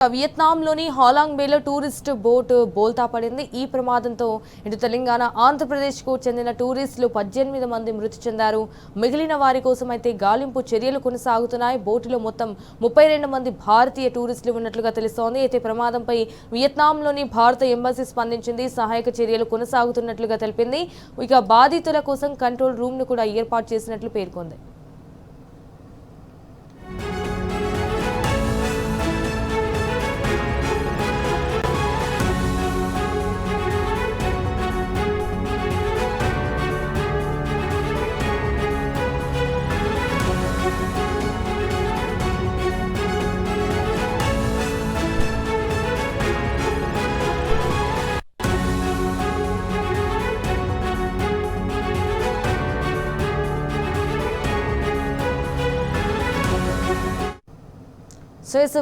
వియత్నాంలోని హాలాంగ్ బేలో tourist boat బోల్తా పడింది. ఈ ప్రమాదంతో ఇటు తెలంగాణ, ఆంధ్రప్రదేశ్కు చెందిన టూరిస్టులు 18 మంది మృతి చెందారు. మిగిలిన వారి కోసం అయితే గాలింపు చర్యలు కొనసాగుతున్నాయి. బోటులో మొత్తం 32 మంది భారతీయ టూరిస్టులు ఉన్నట్లుగా తెలుస్తోంది. అయితే ప్రమాదంపై వియత్నాంలోని భారత ఎంబసీ స్పందించింది. సహాయక చర్యలు కొనసాగుతున్నట్లుగా తెలిపింది. ఇక బాధితుల కోసం కంట్రోల్ రూమ్ ను కూడా ఏర్పాటు చేసినట్లు పేర్కొంది.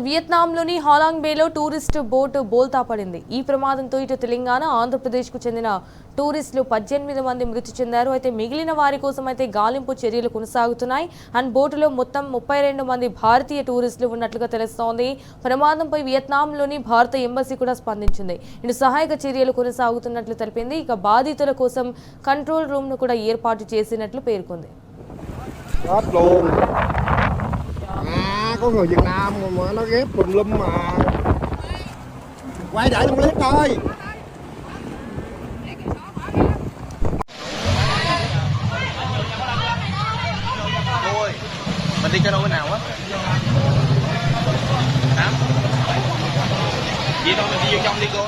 వియత్నాంలోని హాలాంగ్ బేలో టూరిస్ట్ బోట్ బోల్తా పడింది. ఈ ప్రమాదంతో ఇటు తెలంగాణ, ఆంధ్రప్రదేశ్కు చెందిన టూరిస్టులు 18 మంది మృతి చెందారు. అయితే మిగిలిన వారి కోసం అయితే గాలింపు చర్యలు కొనసాగుతున్నాయి. అండ్ బోటులో మొత్తం 32 మంది భారతీయ టూరిస్టులు ఉన్నట్లుగా తెలుస్తోంది. ప్రమాదంపై వియత్నాంలోని భారత ఎంబసీ కూడా స్పందించింది. ఇటు సహాయక చర్యలు కొనసాగుతున్నట్లు తెలిపింది. ఇక బాధితుల కోసం కంట్రోల్ రూమ్ ను కూడా ఏర్పాటు చేసినట్లు పేర్కొంది. Có người Việt Nam mà nó ghép tùm lum mà quay lại trong clip thôi. Ôi, mình đi cho đâu bên nào á? Hả? Vậy thôi mình đi vô trong đi cô.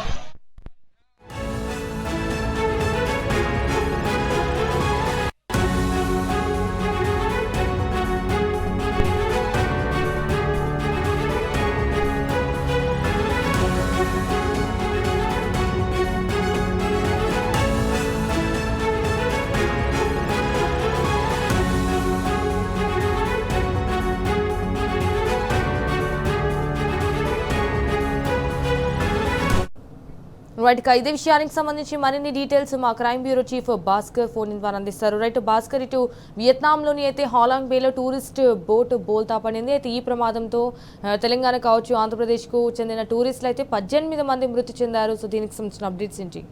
ఇదే విషయానికి సంబంధించి మరిన్ని details మా crime bureau chief Bhaskar phone ద్వారా అందిస్తారు. భాస్కర్, ఇటు వియత్నాంలోని అయితే హాలాంగ్ బేలో tourist boat బోల్తా పడింది. అయితే ఈ ప్రమాదంతో తెలంగాణ కావచ్చు, ఆంధ్రప్రదేశ్కు చెందిన టూరిస్టులు అయితే 18 మంది మృతి చెందారు. సో దీనికి సంబంధించిన అప్డేట్స్ ఏంటి?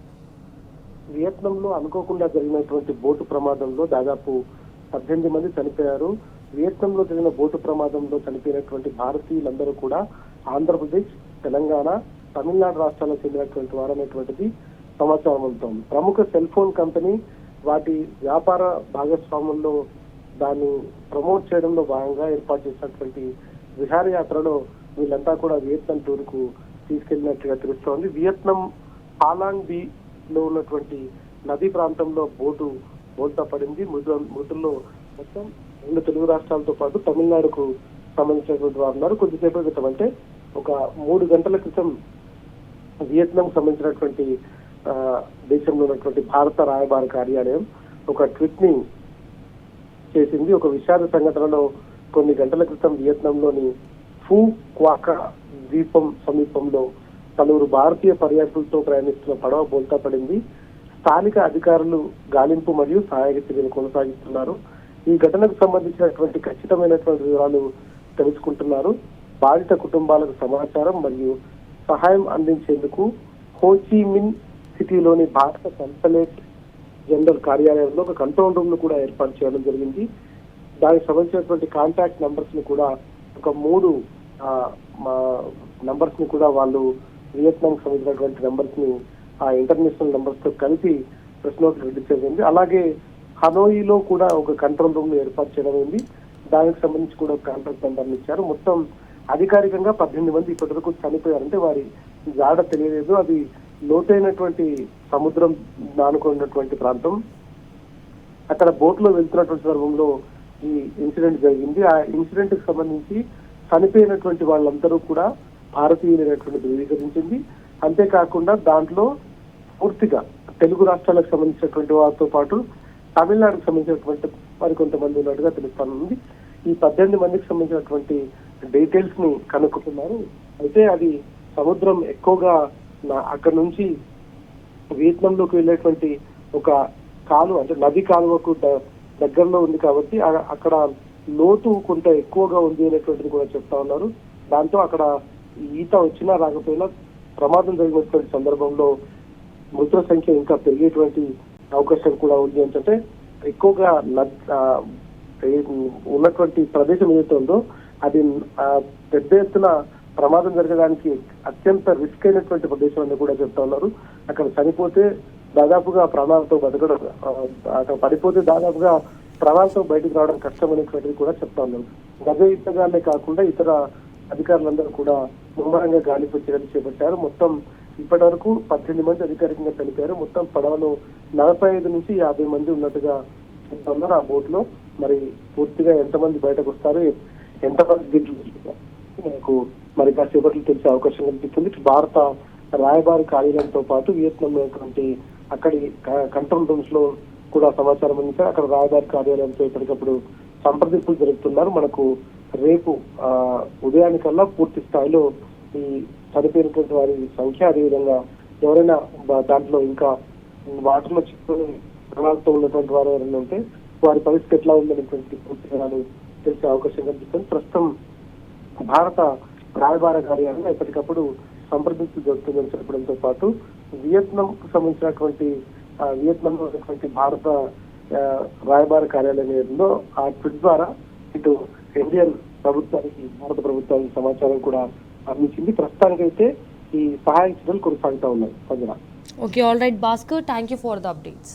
వియత్నాంలో అనుకోకుండా జరిగినటువంటి బోటు ప్రమాదంలో దాదాపు 18 మంది చనిపోయారు. వియత్నాంలో జరిగిన బోటు ప్రమాదంలో చనిపోయినటువంటి భారతీయులందరూ కూడా ఆంధ్రప్రదేశ్, తెలంగాణ, తమిళనాడు రాష్ట్రాలకు చెందినటువంటి వారనేటువంటిది సమాచారం అందుతోంది. ప్రముఖ సెల్ ఫోన్ కంపెనీ వాటి వ్యాపార భాగస్వాముల్లో దాన్ని ప్రమోట్ చేయడంలో భాగంగా ఏర్పాటు చేసినటువంటి విహారయాత్రలో వీళ్ళంతా కూడా వియత్నాం టూర్ కు తీసుకెళ్లినట్టుగా తెలుస్తోంది. వియత్నాం హాలాంగ్ బీ లో ఉన్నటువంటి నదీ ప్రాంతంలో బోటు బోల్తా పడింది. మృతుల్లో మొత్తం 2 తెలుగు రాష్ట్రాలతో పాటు తమిళనాడుకు సంబంధించినటువంటి వారు ఉన్నారు. కొద్దిసేపు క్రితం అంటే ఒక 3 గంటల క్రితం వియత్నాం సంబంధించినటువంటి దేశంలో ఉన్నటువంటి భారత రాయబార కార్యాలయం ఒక ట్వీట్ ని చేసింది. ఒక విషాద సంఘటనలో కొన్ని గంటల క్రితం వియత్నాంలోని ఫూ క్వాకా ద్వీపం సమీపంలో 4 భారతీయ పర్యాటకులతో ప్రయాణిస్తున్న పడవ బోల్తా పడింది. స్థానిక అధికారులు గాలింపు మరియు సహాయక చర్యలు కొనసాగిస్తున్నారు. ఈ ఘటనకు సంబంధించినటువంటి ఖచ్చితమైనటువంటి వివరాలు తెలుసుకుంటున్నారు. బాధిత కుటుంబాలకు సమాచారం మరియు సహాయం అందించేందుకు హోచిమిన్ సిటీలోని భారత కన్సలేట్ జనరల్ కార్యాలయంలో ఒక కంట్రోల్ రూమ్ ను కూడా ఏర్పాటు చేయడం జరిగింది. దానికి సంబంధించినటువంటి కాంటాక్ట్ నంబర్స్ ని కూడా ఒక 3 నంబర్స్ ని కూడా వాళ్ళు వియత్నాంకి సంబంధించినటువంటి నంబర్స్ ని ఆ ఇంటర్నేషనల్ నంబర్స్ తో కలిపి ప్రెస్ నోట్ రిలీజ్ చేసింది. అలాగే హనోయిలో కూడా ఒక కంట్రోల్ రూమ్ ను ఏర్పాటు చేయడం అయింది. దానికి సంబంధించి కూడా ఒక కాంటాక్ట్ నంబర్ ఇచ్చారు. మొత్తం అధికారికంగా 18 మంది ఇప్పటివరకు చనిపోయారంటే వారి జాడ తెలియలేదు. అది లోతైనటువంటి సముద్రం నానుకున్నటువంటి ప్రాంతం. అక్కడ బోట్ లో వెళ్తున్నటువంటి సందర్భంలో ఈ ఇన్సిడెంట్ జరిగింది. ఆ ఇన్సిడెంట్ కి సంబంధించి చనిపోయినటువంటి వాళ్ళందరూ కూడా భారతీయులైనటువంటి ధృవీకరించింది. అంతేకాకుండా దాంట్లో పూర్తిగా తెలుగు రాష్ట్రాలకు సంబంధించినటువంటి వారితో పాటు తమిళనాడుకు సంబంధించినటువంటి మరికొంతమంది ఉన్నట్టుగా తెలుస్తుంది. ఈ 18 మందికి సంబంధించినటువంటి డీటెయిల్స్ ని కనుక్కుంటున్నారు. అయితే అది సముద్రం ఎక్కువగా అక్కడ నుంచి వియత్నాంలోకి వెళ్ళేటువంటి ఒక కాలువ అంటే నది కాలువకు దగ్గరలో ఉంది కాబట్టి అక్కడ లోతు కొంత ఎక్కువగా ఉంది అనేటువంటిది కూడా చెప్తా ఉన్నారు. దాంతో అక్కడ ఈత వచ్చినా రాకపోయినా ప్రమాదం జరిగినటువంటి సందర్భంలో మృతుల సంఖ్య ఇంకా పెరిగేటువంటి అవకాశం కూడా ఉంది. ఏంటంటే ఎక్కువగా ఉన్నటువంటి ప్రదేశం ఏదైతే ఉందో అది పెద్ద ఎత్తున ప్రమాదం జరగడానికి అత్యంత రిస్క్ అయినటువంటి ప్రదేశం అని కూడా చెప్తా ఉన్నారు. అక్కడ చనిపోతే దాదాపుగా ప్రాణాలతో బతకడం, అక్కడ పడిపోతే దాదాపుగా ప్రాణాలతో బయటకు రావడం కష్టం అనేటువంటిది కూడా చెప్తా ఉన్నారు. గజ యుద్ధగానే కాకుండా ఇతర అధికారులందరూ కూడా ముమ్మరంగా గాలింపు చర్యలు చేపట్టారు. మొత్తం ఇప్పటి వరకు 18 మంది అధికారికంగా చనిపోయారు. మొత్తం పడవలో 45 నుంచి 50 మంది ఉన్నట్టుగా చెప్తా ఉన్నారు ఆ బోట్ లో. మరి పూర్తిగా ఎంతమంది బయటకు వస్తారు, ఎంతమంది గిడ్లు మనకు మరి కాసేపట్లో తెలిసే అవకాశం కనిపిస్తుంది. భారత రాయబారి కార్యాలయంతో పాటు వియత్నాం ఉన్నటువంటి అక్కడి కంట్రోల్ రూమ్స్ లో కూడా సమాచారం అందించారు. అక్కడ రాయబారి కార్యాలయంతో ఎప్పటికప్పుడు సంప్రదింపులు జరుపుతున్నారు. మనకు రేపు ఉదయానికల్లా పూర్తి స్థాయిలో ఈ చనిపోయినటువంటి వారి సంఖ్య, అదేవిధంగా ఎవరైనా దాంట్లో ఇంకా వాటర్ లో చిక్కుని ప్రాణాలతో ఉన్నటువంటి వారు ఎవరైనా ఉంటే వారి పరిస్థితి ఎట్లా ఉందనేటువంటి పూర్తి వివరాలు తెలిసే అవకాశం కనిపిస్తుంది. ప్రస్తుతం భారత రాయబార కార్యాలయం ఎప్పటికప్పుడు సంప్రదింపులు జరుగుతుందని చెప్పడంతో పాటు వియత్నాం కు సంబంధించినటువంటి వియత్నాంలో ఉన్నటువంటి భారత రాయబార కార్యాలయం ఏదో ఆ ట్విట్ ద్వారా ఇటు ఇండియన్ ప్రభుత్వానికి, భారత ప్రభుత్వానికి సమాచారం కూడా అందించింది. ప్రస్తుతానికైతే ఈ సహాయక చర్యలు కొనసాగుతా ఉన్నాయి. Okay, all right Bhaskar, thank you for the updates.